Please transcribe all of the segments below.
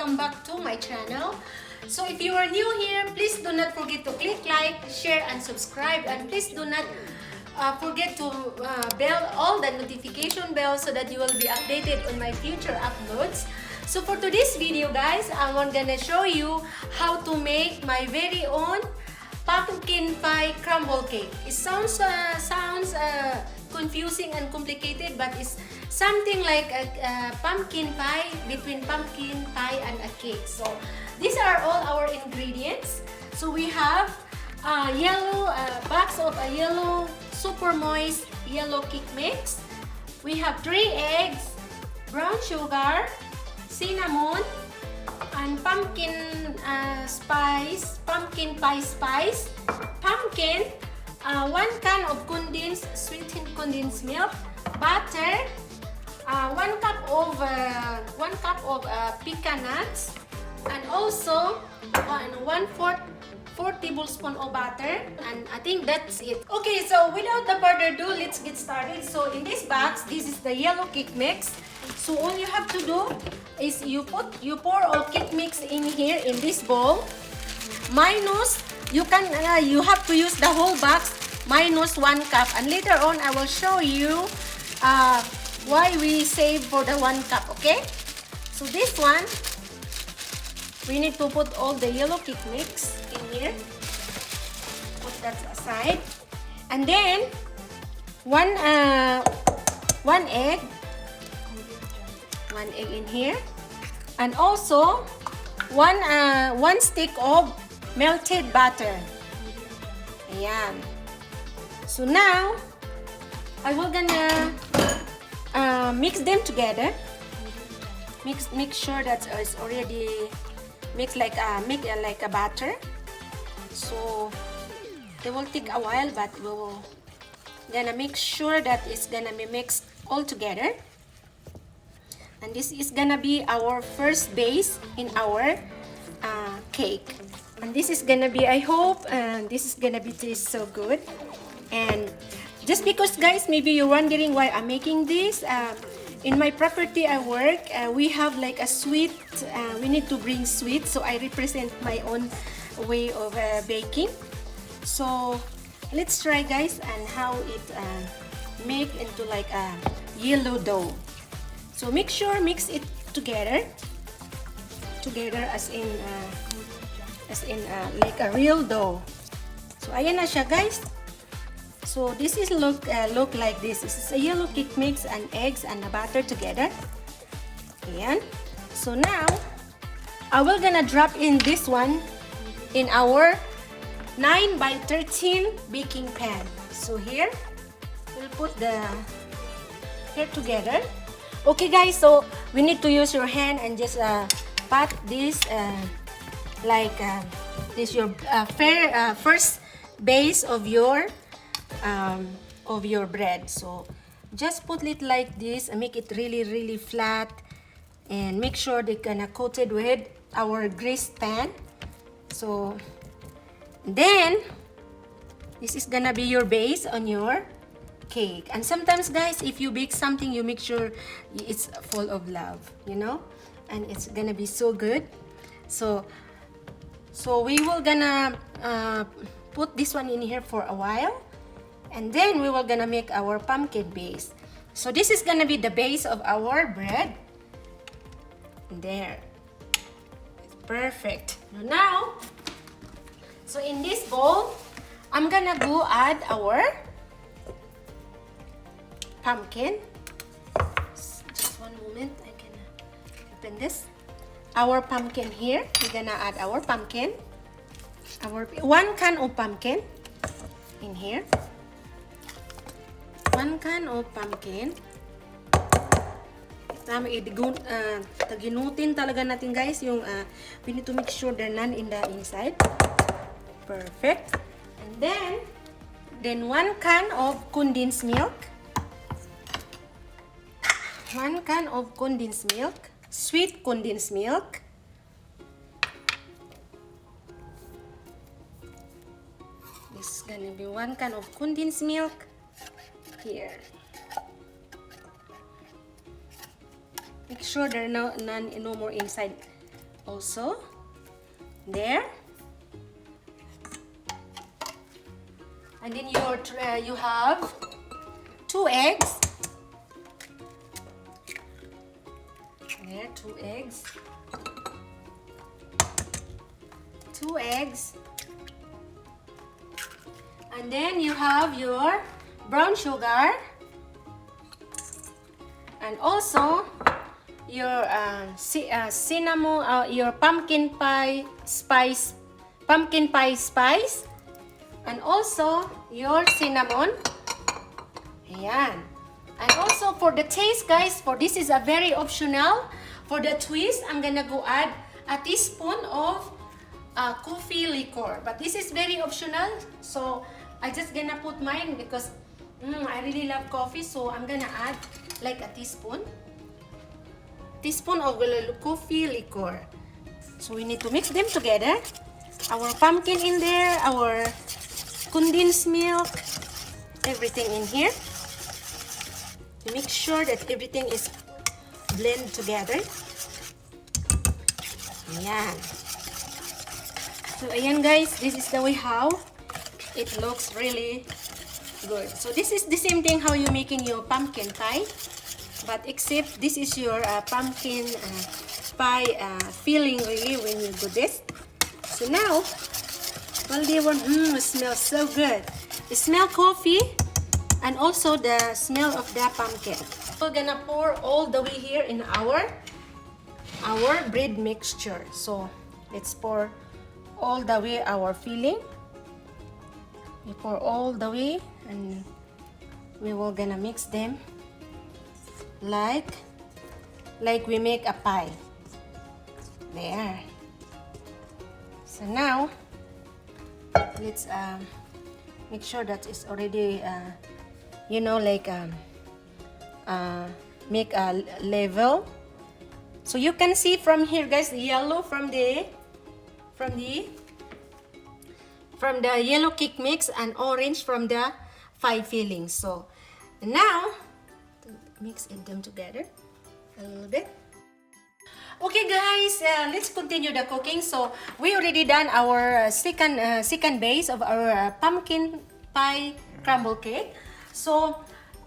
welcome back to my channel. So if you are new here, please do not forget to click like, share, and subscribe, and please do not forget to bell all the notification bells so that you will be updated on my future uploads. So for today's video, guys, I'm gonna show you how to make my very own pumpkin pie crumble cake. It sounds confusing and complicated, but it's something like a pumpkin pie between pumpkin pie and a cake. So these are all our ingredients. So we have box of a yellow super moist yellow cake mix. We have 3 eggs, brown sugar, cinnamon, and pumpkin pumpkin pie spice, pumpkin, 1 can of sweetened condensed milk, butter, 1 cup of pecan nuts, and also 4 tablespoons of butter, and I think that's it. Okay, so without the further ado, let's get started. So in this box, this is the yellow cake mix. So all you have to do is you pour all cake mix in here in this bowl. Minus, you have to use the whole box minus 1 cup, and later on I will show you why we save for the 1 cup. Okay, so this one we need to put all the yellow cake mix in here. Put that aside, and then one egg in here, and also one stick of melted butter. Ayan. So now I will gonna mix them together. Make sure that it's already mixed like a batter. So it will take a while, but we will gonna make sure that it's gonna be mixed all together. And this is gonna be our first base in our cake. And this is gonna be, I hope, this is gonna be taste so good. And just because, guys, maybe you're wondering why I'm making this. In my property I work, we have like a sweet, we need to bring sweet, so I represent my own way of baking. So let's try, guys, and how it make into like a yellow dough. So make sure mix it together as in like a real dough. So ayan na siya, guys. So this is look like this. This is a yellow cake mix and eggs and the butter together. Ayan. So now I will gonna drop in this one in our 9 by 13 baking pan. So here we'll put the here together. Okay, guys, so we need to use your hand and just pat this this your first base of your bread. So just put it like this and make it really flat, and make sure they gonna coated with our greased pan. So then this is gonna be your base on your cake. And sometimes, guys, if you bake something, you make sure it's full of love, you know, and it's gonna be so good. So we will gonna put this one in here for a while, and then we will gonna make our pumpkin base. So this is gonna be the base of our bread. There, it's perfect. Now, so in this bowl, I'm gonna go add our pumpkin. Just one moment, I can open this. Our pumpkin here, we're gonna add our pumpkin. Our 1 can of pumpkin in here. 1 can of pumpkin. Taginutin talaga natin, guys, yung we need to make sure there none in the inside. Perfect. And then 1 can of condensed milk. 1 can of condensed milk, sweet condensed milk. This is gonna be 1 can of condensed milk here. Make sure there are no more inside also there. And then you have 2 eggs. There, 2 eggs. 2 eggs. And then you have your brown sugar. And also your cinnamon, your pumpkin pie spice, and also your cinnamon. Ayan. And also for the taste, guys, for this is a very optional. For the twist, I'm gonna go add a teaspoon of coffee liquor, but this is very optional, so I just gonna put mine because I really love coffee, so I'm gonna add like a teaspoon of coffee liquor. So we need to mix them together. Our pumpkin in there, our condensed milk, everything in here. To make sure that everything is blend together. Ayan. So ayan guys, this is the way how it looks really good. So this is the same thing how you're making your pumpkin pie, but except this is your pumpkin pie filling really when you do this. So now, well, they want, it smells so good. It smells coffee and also the smell of the pumpkin. We're gonna pour all the way here in our bread mixture. So let's pour all the way our filling. We pour all the way and we will gonna mix them like we make a pie. There. So now let's make sure that it's already you know, like make a level. So you can see from here guys, the yellow from the yellow cake mix and orange from the pie filling. So now mix them together a little bit. Okay guys, let's continue the cooking. So we already done our second base of our pumpkin pie crumble cake. So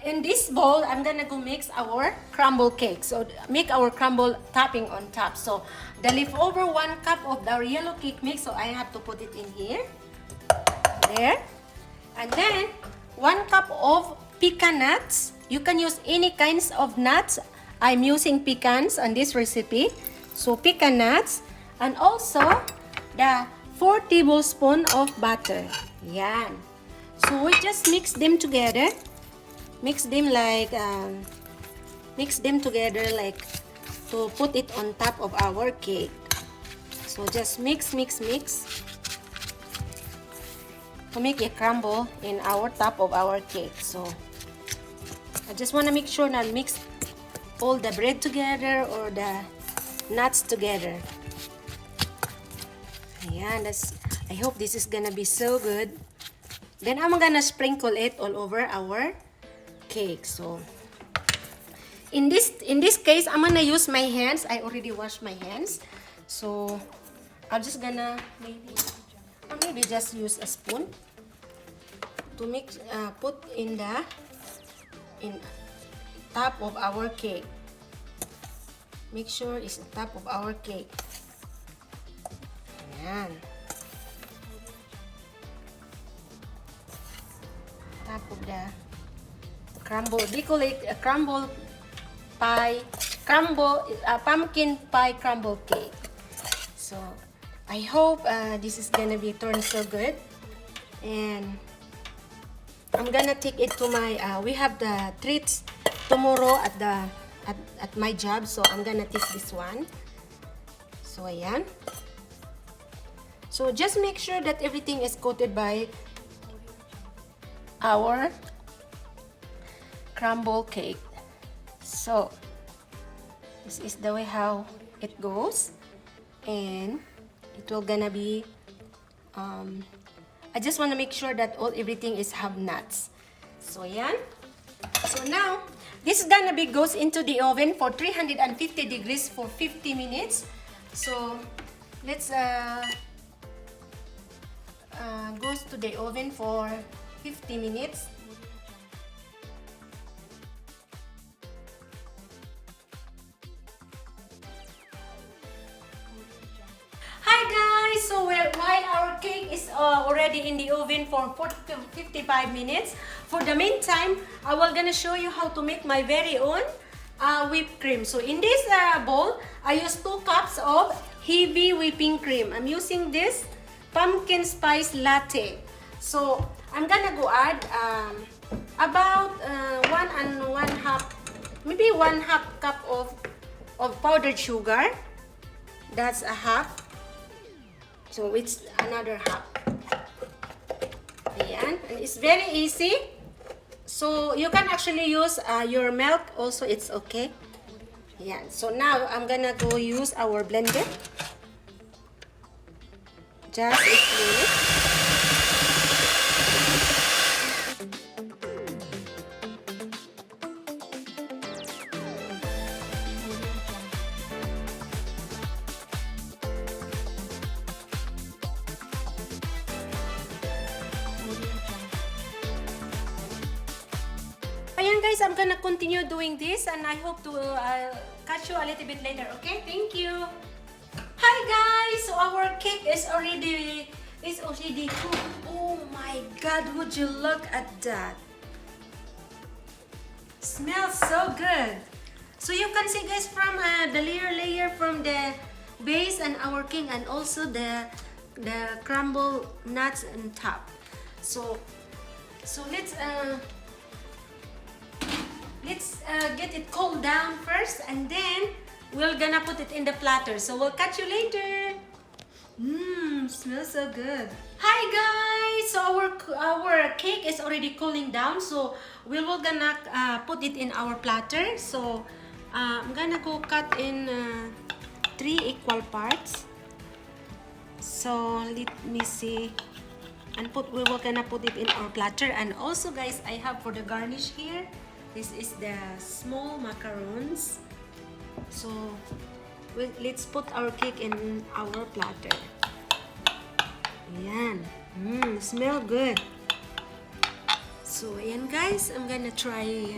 in this bowl, I'm gonna go mix our crumble cake. So make our crumble topping on top. So the leftover 1 cup of the yellow cake mix, so I have to put it in here. There. And then 1 cup of pecan nuts. You can use any kinds of nuts. I'm using pecans on this recipe. So pecan nuts. And also the 4 tablespoons of butter. Yan. So we just mix them together. Mix them together like to put it on top of our cake. So just mix to make a crumble in our top of our cake. So I just want to make sure that mix all the bread together or the nuts together. Ayan, I hope this is gonna be so good. Then I'm gonna sprinkle it all over our cake. So in this case, I'm gonna use my hands. I already washed my hands, so I'm just gonna maybe just use a spoon to mix, put in top of our cake. Make sure it's the top of our cake. Ayan. Top of the crumble. They call it a crumble pie, pumpkin pie crumble cake. So I hope this is gonna be turned so good. And I'm gonna take it to my we have the treats tomorrow at my job, so I'm gonna take this one. So ayan. So just make sure that everything is coated by our crumble cake. So this is the way how it goes, and it will gonna be I just want to make sure that everything is have nuts. So yan. So now this is gonna be goes into the oven for 350 degrees for 50 minutes. So let's goes to the oven for 50 minutes. Hi guys! So while our cake is already in the oven for 40 to 55 minutes, for the meantime, I will gonna show you how to make my very own whipped cream. So in this bowl, I use 2 cups of heavy whipping cream. I'm using this pumpkin spice latte. So I'm gonna go add about 1.5, maybe 1/2 cup of powdered sugar. That's a half. So it's another half. Ayan. And it's very easy. So you can actually use your milk also, it's okay. Yeah. So now I'm gonna go use our blender. Just explain it. Ayan guys, I'm gonna continue doing this and I hope to catch you a little bit later, okay? Thank you! Hi guys! So our cake is already cooked. Oh my god, would you look at that? Smells so good! So you can see guys from the layer from the base and our cake and also the crumble nuts on top. So let's get it cooled down first and then we're gonna put it in the platter. So we'll catch you later. Smells so good. Hi guys! So our cake is already cooling down. So we will gonna put it in our platter. So I'm gonna go cut in 3 equal parts. So let me see. And we will gonna put it in our platter. And also guys, I have for the garnish here. This is the small macarons. So let's put our cake in our platter. Ayan. Smell good. So ayan guys, I'm gonna try.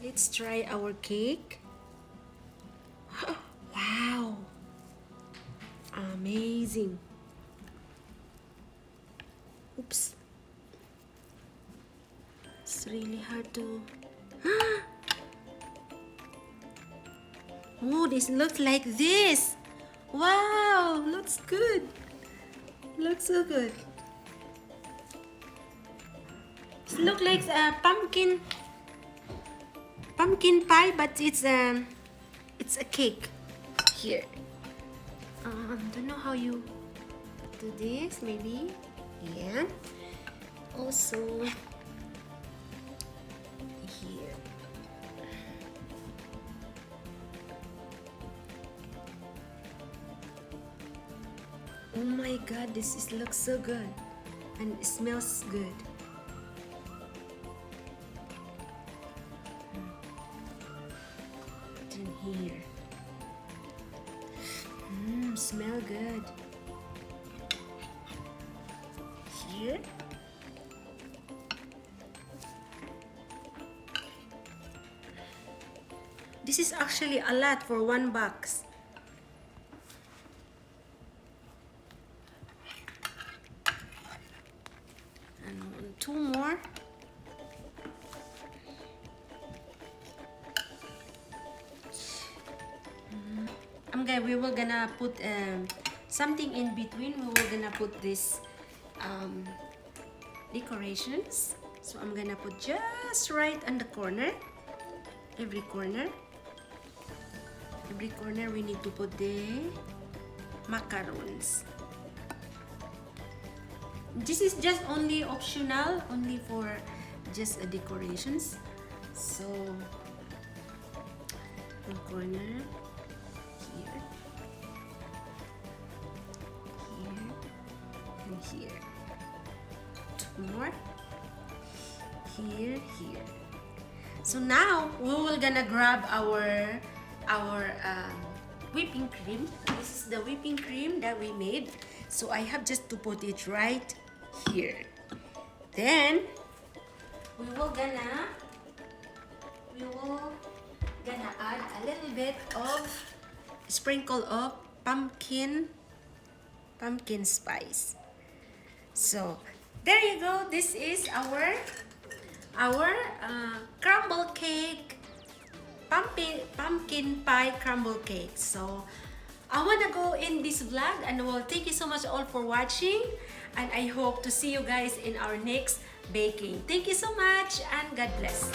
Let's try our cake. Wow. Amazing. Oops. It's really hard to... Oh, this looks like this. Wow, looks good. Looks so good. It looks like a pumpkin pie, but it's a cake. Here. Don't know how you do this. Maybe. Yeah. Also. Here. Oh my god, looks so good and it smells good. Put in here. Smell good. Here. This is actually a lot for 1 box. And 2 more. We were gonna put something in between. We were gonna put this decorations. So I'm gonna put just right on the corner. Every corner we need to put the macarons. This is just only optional, only for just decorations. So one corner here, and here. 2 more here. So now we will gonna grab our whipping cream. This is the whipping cream that we made. So I have just to put it right here. Then we will gonna add a little bit of sprinkle of pumpkin spice. So there you go. This is our crumble cake, pumpkin pie crumble cake. So I wanna go in this vlog, and well, thank you so much all for watching, and I hope to see you guys in our next baking. Thank you so much, and God bless.